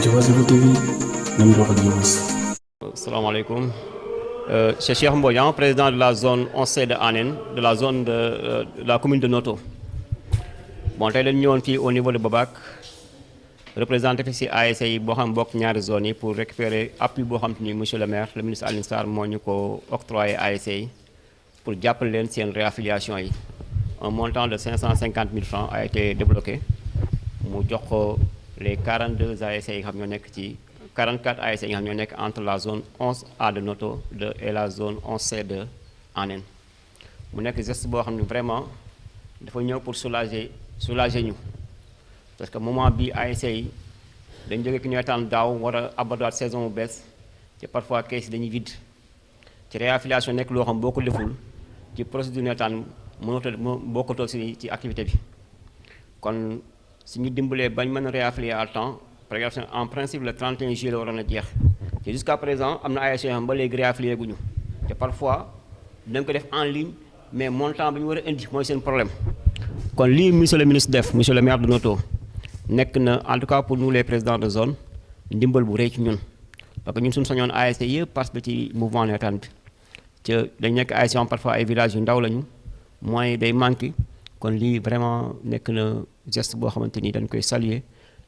Diobass Info TV nam dox ak Diobass. Salaamaaleykum. C'est Cheikh Mbodian, président de la zone 11C de Anen, de la zone de la commune de Noto. Bon, tey dañu ñëwoon fii au niveau de Babac représenté fi si ASC yi boo xam bokk ñaari zones yi pour récupérer appui boo xam te ni monsieur le maire le ministre Alioune Sarr moo ñu ko octroyé ASC yi pour jàppale leen seen réaffiliation yi. Un montant de 550 000 francs a été débloqué mu jox ko les 42 ASC yi nga xam ñoo nekk ci 44 ASC yi nga xam ñoo nekk entre la zone 11A de Noto et la zone 11C de Anen. mu nekk geste boo xam ne vraiment dafa ñëw pour soulager ñu parce que moment bi ASC yi dañ jóge ki ñeetaan daaw war a abordaat saison bu bees te parfois kees yi dañuy vide ci réaffiliation nekk loo xam boo ko deful ci procédure ñeetaan mënoo bokkatoo ci activité bi kon suñu dimbalee bañ mën a réaffilier à temps par exemple en principe le 31 juillet la waroon a jeex te jusqu'à présent am na ASC yoo xam ba léegi réaffilier guñu te parfois dañ ko def en ligne mais montant bi ñu war a indi mooy seen problème kon lii monsieur le ministre def monsieur le maire de Noto nekk na en tout cas pour nous les présidents de zone ndimbal bu rëy ci ñun parce que ñun suñu sañoon ASC yëpp participer ci mouvement nawetaan bi ca dañ nekk ASC am parfois ay villages yu ndaw lañu moyens day manqué kon lii vraiment nekk na geste boo xamante ni dañ koy saluer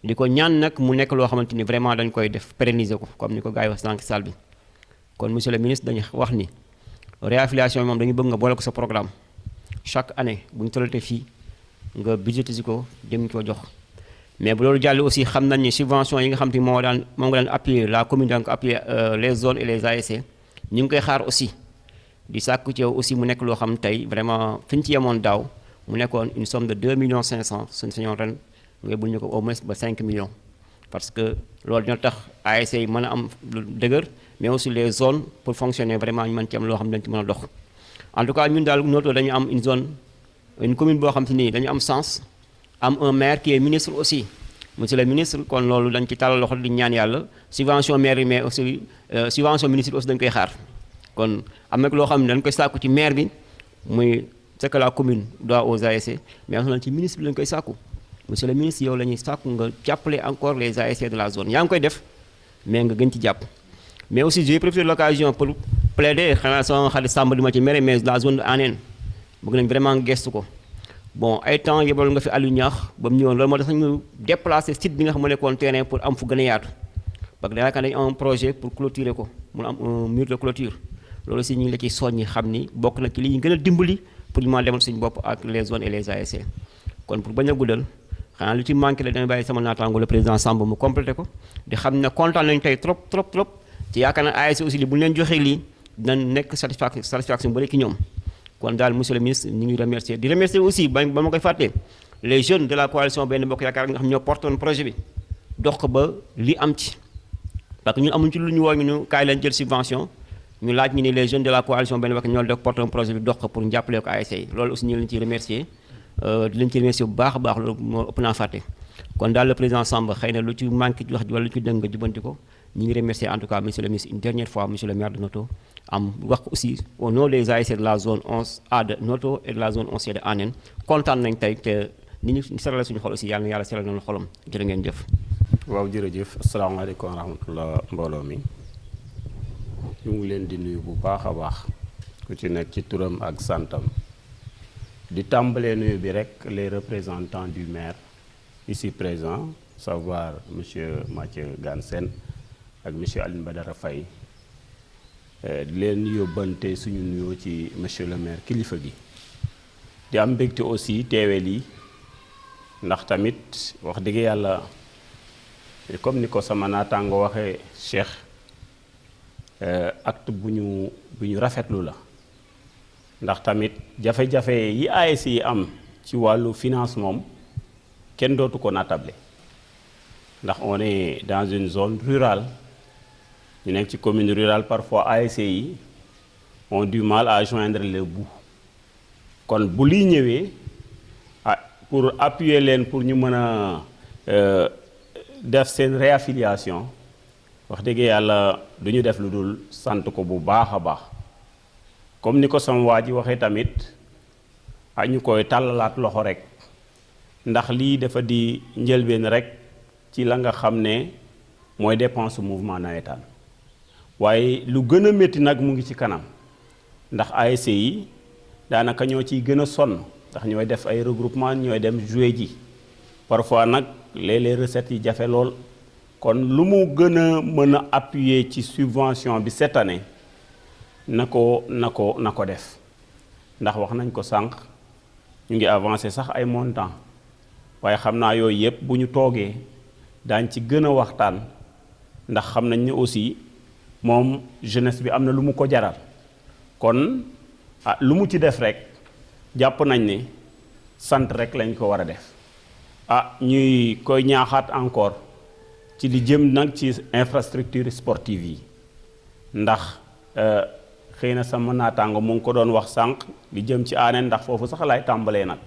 di ko ñaan nag mu nekk loo xamante ni vraiment dañ koy def pérenniser ko comme ni ko gars yi wax sànq salle bi kon monsieur le ministre dañu wax ni réaffiliation yi moom dañu bëgg nga boole ko sa programme chaque année bu ñu tollatee fii nga budgétiser ko jëm ko jox mais bu loolu jàll aussi xam nañ ni subvention yi nga xam te moom nga daan appuyer la commune daan ko appuyer les zones et les ASC ñu ngi koy xaar aussi di sàkku ci yow aussi mu nekk loo xam tey vraiment fi ñu ci yemoon daaw mu nekkoon une somme de 2 millions 500 suñu sañoon ren nga bul ñu ko au moins ba 5 millions parce que loolu dina tax ASC yi mën a am lu dëgër mais aussi les zones pour fonctionner vraiment ñu mën ci am loo xam ne dañ ci mën a dox en tout cas ñun daal Noto dañu am une commune boo xam te nii dañu am sens am un maire qui est ministre aussi monsieur le ministre kon loolu dañ ci tàllal loxo di ñaan yàlla subvention maire yi mais aussi subvention ministre aussi dañ koy xaar kon am na loo xam ne dañ koy sàkku ci maire bi muy ce que la commune doit aux ASC mais am na ci ministre bi lañ koy sàkku monsieur le ministre yow la ñuy sàkku nga jàppale encore les ASC de la zone yaa ngi koy def mais nga gën ci jàpp mais aussi j'ai profité de l'occasion pour plaider xanaa sama xarit Samba di ma ci mere mais la zone de Anen bëgg nañ vraiment gestu ko bon ay temps yebal nga fi Aliou Niakh ba mu ñëwoon loolu moo tax ñu déplacer site bi nga xam ne nekkoon terrain pour am fu gën a yaatu parce que yaakaar nañu am un projet pour clôturer ko mun am un mur de clôture loolu aussi ñu ngi la ciy soññi xam ni bokk na ci li ñu gën a dimbali pour ñu mën a demal suñu bopp ak les zones et les ASC kon pour bañ a guddal xanaa lu ci manqué la dama bàyyi sama naataango le président Samba mu complété ko di xam ne kontaan nañu tey trop ci yaakaar na ASC aussi li bu ñu leen joxee lii dinañ nekk satisfaction bëri ki ñoom kon daal monsieur le ministre ñu ngi remercier di remercier aussi ba ma koy fàttee les jeunes de la coalition Benno Bokk Yaakaar nga xam ñoo portoon projet bi dox ko ba li am ci parce que ñun amuñ ci lu ñu woo ñu kaay leen jël subvention ñu laaj ñu ni les jeunes de la coalition Benno Bokk ñoo dox portoon projet bi dox ko pour njàppale ko ASC yi loolu aussi ñu leen ciy remercier di leen ci remercier bu baax a baax loolu moo ëpp naa fàtte kon daal le président Samba xëy na lu ci manqué wax wala lu ci dëng nga jubanti ko ñu ngi remercier en tout cas monsieur le ministre une dernière fois monsieur le maire de Noto am wax aussi au nom des ASC de la zone 11A de Noto et de la zone 11C de Anen kontaan nañ tey te ni ñu serale suñu xol aussi yàlla na yàlla seral nañu xolam jërë ngeen jëf. waaw jërëjëf asalaamaaleykum wa rahmatullah mbooloo mi ñu ngi leen di nuyu bu baax a baax ku ci nekk ci turam ak santam di tàmbalee nuyu bi rek les représentants du maire ici présents savoir monsieur Mathieu Gansène ak monsieur Aline Badara Faye di leen yóbbante suñu nuyoo ci monsieur le maire kilifa gi di am mbégte aussi teewee lii ndax tamit wax dëgg yàlla comme ni ko sama naataango waxee Cheikh acte bu ñu rafetlu la ndax tamit jafe-jafe yi ASC yi am ci wàllu finance moom kenn dootu ko natable ndax on est dans une zone rurale ñu nekk ci commune rurale parfois ASC yi ont du mal à joindre le bout kon bu lii ñëwee pour appuyer leen pour ñu mën a def seen réaffiliation wax dëgg yàlla du ñu def lu dul sant ko bu baax a baax comme ni ko sama waa ji waxee tamit ñu koy tàllalaat loxo rek ndax lii dafa di njëlbeen rek ci la nga xam ne mooy dépense mouvement nawetaan waaye lu gën a métti nag mu ngi ci kanam ndax ASC yi daanaka ñoo ciy gën a sonn ndax ñooy def ay regroupement ñooy dem jouer ji parfois nag léeg-léeg recettes yi jafe lool kon lu mu gën a mën a appuyer ci subvention bi cette année na ko def ndax wax nañ ko sànq ñu ngi avancé sax ay montant waaye xam naa yooyu yëpp bu ñu toogee daañ ci gën a waxtaan ndax xam nañ ne aussi moom jeunesse bi am na lu mu ko jaral kon lu mu ci def rek jàpp nañ ne sant rek lañ ko war a def ñuy koy ñaaxaat encore ci li jëm nag ci infrastructure sportive yi ndax xëy na sama naataango mu ngi ko doon wax sànq li jëm ci aaneen ndax foofu sax laay tàmbalee nag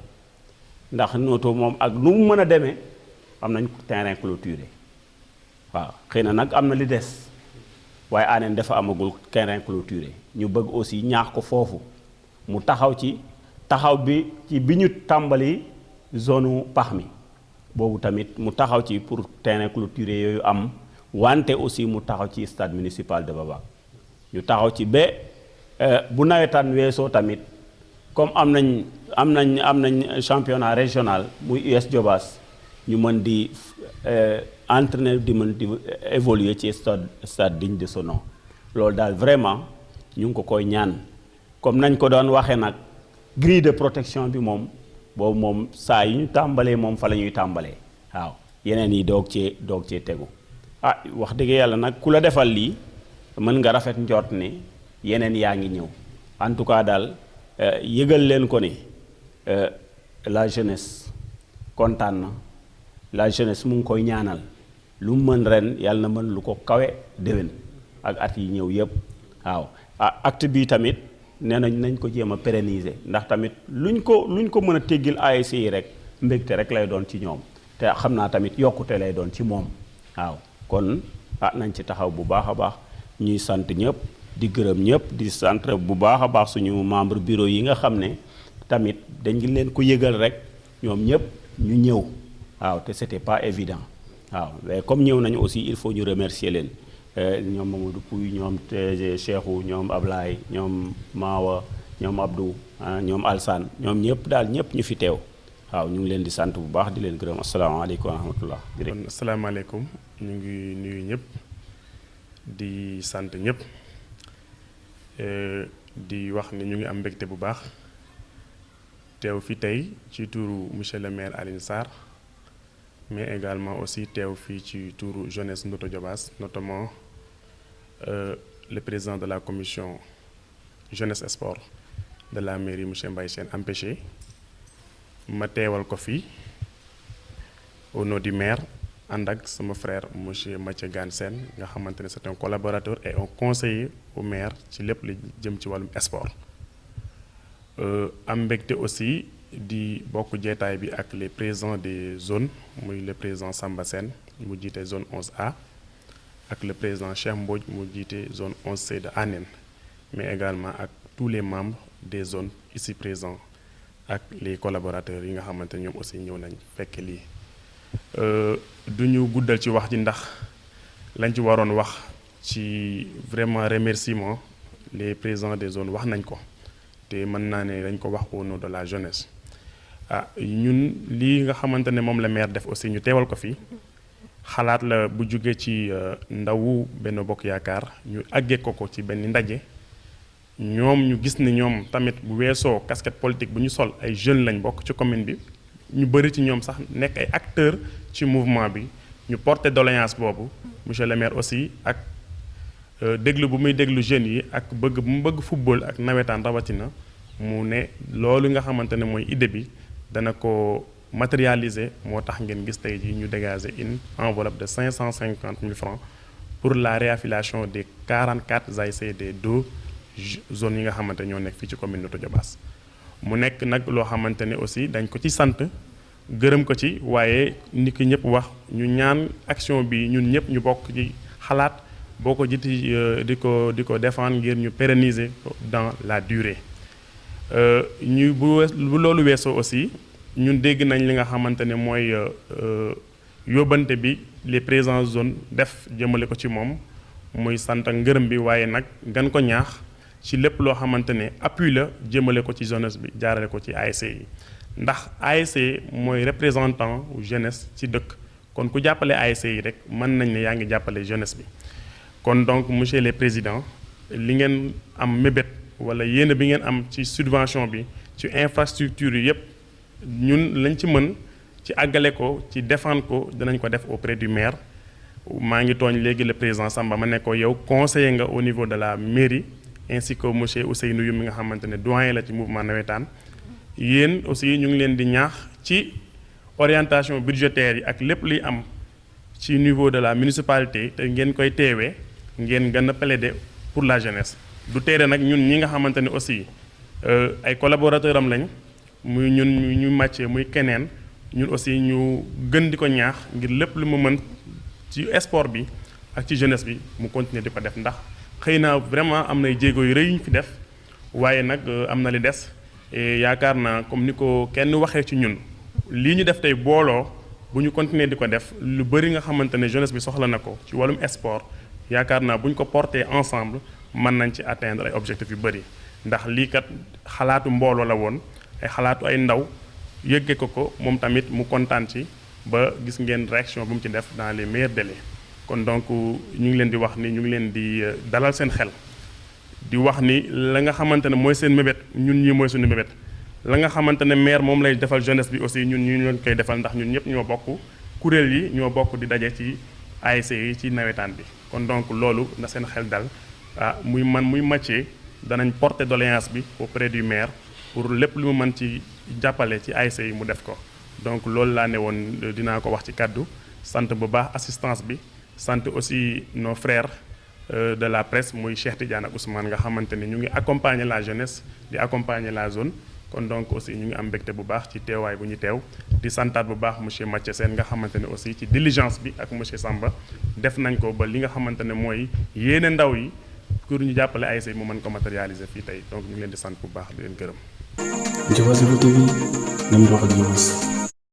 ndax Noto moom ak nu mu mën a demee am nañ terrain clôturé waaw xëy na nag am na li des waaye aaneen dafa amagul terrain clôturé ñu bëgg aussi ñaax ko foofu mu taxaw bi ñu tàmbali zone pax mi boobu tamit mu taxaw ci pour terrain clôturé yooyu am wante aussi mu taxaw ci stade municipal de Babac ñu taxaw ci ba bu nawetaan weesoo tamit comme am nañ championnat régional muy US Diobass ñu mën di entraîner di mën di évoluer ci stade digne de son nom loolu daal vraiment ñu ngi ko koy ñaan comme nañ ko doon waxee nag grille de protection bi moom boobu moom saa yi ñu tàmbalee moom fa la ñuy tàmbalee waaw yeneen yi doog cee tegu wax dëgg yàlla nag ku la defal lii mën nga rafet njort ne yeneen yaa ngi ñëw en tout cas daal yëgal leen ko ne la jeunesse kontaan na la jeunesse mu ngi koy ñaanal lu mu mën ren yàlla na mën lu ko kawe déwén ak at yi ñëw yëpp waaw acte bi tamit nee nañ ko jéem a pérenniser ndax tamit luñ ko mën a teggil ASC yi rek mbégte rek lay doon ci ñoom te xam naa tamit yokkute lay doon ci moom waaw kon nañ ci taxaw bu baax a baax ñuy sant ñëpp di gërëm ñëpp di sant bu baax a baax suñu membre bureau yi nga xam ne tamit dañ leen ko yëgal rek ñoom ñëpp ñu ñëw waaw te c'était pas évident waaw mais comme ñëw nañu aussi il faut ñu remercier leen ñoom Mamadou Pouy ñoom TG Cheikhou ñoom Ablaye ñoom Mawa ñoom Abdou ñoom Alsane ñoom ñëpp daal ñëpp ñu fi teew waaw ñu ngi leen di sant bu baax di leen gërëm asalaamaaleykum wa rahmatullah. kon asalaamaaleykum ñu ngi nuyu ñëpp di sant ñëpp di wax ni ñu ngi am mbégte bu baax teew fi tey ci turu monsieur le maire Alioune Sarr mais également aussi teew fii ci turu jeunesse Noto Diobass notamment le président de la commission jeunesse et sport de la mairie monsieur Mbaye Sène empêché ma teewal ko fii au nom du maire ànd ak sama frère monsieur Mathieu Gane Sène nga xamante ne c'est un collaborateur et un conseiller au maire ci lépp lu jëm ci wàllum sport am mbégte aussi di bokk jeetaay bi ak les présidents des zones muy le président Samba Sène mu jiite zone 11A ak le président Cheikh Mbodj mu jiite zone 11C de Anen mais également ak tous les membres des zones ici présents ak les collaborateurs yi nga xamante ne ñoom aussi ñëw nañ fekk lii du ñu guddal ci wax ji ndax lañ ci waroon wax ci vraiment remerciement les présidents des zones wax nañ ko te mën naa ne dañ ko wax au nom de la jeunesse ñun lii nga xamante ne moom la maire def aussi ñu teewal ko fi xalaat la bu jóge ci ndawu Benno Bokk Yaakaar ñu àggee ko ci benn ndaje ñoom ñu gis ni ñoom tamit bu weesoo casquette politique bu ñu sol ay jeunes lañ bokk ci commune bi ñu bëri ci ñoom sax nekk ay acteurs ci mouvement bi ñu porter doléance boobu monsieur le maire aussi ak déglu bu muy déglu jeunes yi ak bëgg bu mu bëgg football ak nawetaan rawatina mu ne loolu nga xamante ne mooy idée bi dana ko matérialiser moo tax ngeen gis tey jii ñu dégager une enveloppe de 550 000 francs pour la réaffiliation des 44 ASC des 2 zones yi nga xamante ñoo nekk fii ci commune Noto Diobass mu nekk nag loo xamante ne aussi dañ ko ci sant gërëm ko ci waaye ni ki ñëpp wax ñu ñaan action bi ñun ñëpp ñu bokk ci xalaat boo ko jiti di ko défendre ngir ñu pérenniser dans la durée ñu bu loolu weesoo aussi ñun dégg nañ li nga xamante ne mooy yóbbante bi les présidents zone def jëmale ko ci moom muy sant ak ngërëm bi waaye nag gan ko ñaax ci lépp loo xamante ne appui la jëmale ko ci jeunesse bi jaarale ko ci ASC yi ndax ASC mooy représentant jeunesse ci dëkk kon ku jàppale ASC yi rek mën nañ ne yaa ngi jàppale jeunesse bi kon donc monsieur le président li ngeen am mébét wala yéene bi ngeen am ci subvention bi ci infrastructure yi yépp ñun lañ ci mën ci àggale ko ci défendre ko dinañ ko def auprès du maire maa ngi tooñ léegi le président Samba ma ne ko yow conseiller nga au niveau de la mairie ainsi que monsieur Ousseynou Youm mi nga xamante ne doyen la ci mouvement nawetaan yéen aussi ñu ngi leen di ñaax ci orientation budgétaire yi ak lépp luy am ci niveau de la municipalité te ngeen koy teewee ngeen gën a plaider pour la jeunesse du teere nag ñun ñi nga xamante ne aussi ay collaborateurs am lañ muy ñun ñu màccee muy keneen ñun aussi ñu gën di ko ñaax ngir lépp lu mu mën ci sport bi ak ci jeunesse bi mu continuer di ko def ndax xëy na vraiment am nay jéego yu rëy yu ñu fi def waaye nag am na li des et yaakaar naa comme ni ko kenn waxee ci ñun lii ñu def tey booloo bu ñu continuer di ko def lu bëri nga xamante ne jeunesse bi soxla na ko ci wàllum sport yaakaar naa bu ñu ko porter ensemble mën nañ ci atteindre ay objectifs yu bëri ndax lii kat xalaatu mbooloo la woon ay xalaatu ay ndaw yëgge ko moom tamit mu kontaan ci ba gis ngeen réaction bu mu ci def dans les meilleurs délais kon donc ñu ngi leen di wax ni ñu ngi leen di dalal seen xel di wax ni la nga xamante ne mooy seen mébét ñun ñii mooy suñu mébét la nga xamante ne maire moom lay defal jeunesse bi aussi ñun ñu leen koy defal ndax ñun ñëpp ñoo bokk kuréel yi ñoo bokk di daje ci ASC yi ci nawetaan bi kon donc loolu na seen xel dal muy man muy Mathieu danañ porter doléance bi auprès du maire pour lépp lu mu mën ci jàppale ci ASC yi mu def ko donc loolu laa ne woon dinaa ko wax ci kàddu sant bu baax assistance bi sant aussi nos frères de la presse muy Cheikh Tidiane ak Ousmane nga xamante ni ñu ngi accompagner la jeunesse di accompagner la zone kon donc aussi ñu ngi am mbégte bu baax ci teewaay bu ñu teew di santaat bu baax monsieur Mathieu Sène nga xamante ne aussi ci diligence bi ak monsieur Samba def nañ ko ba li nga xamante ne mooy yéene ndaw yi pour ñu jàppale ASC yi mu mën ko matérialiser fii tey donc ñu ngi leen di sant bu baax di leen gërëm. Diobass Info TV, nam doxal Diobass.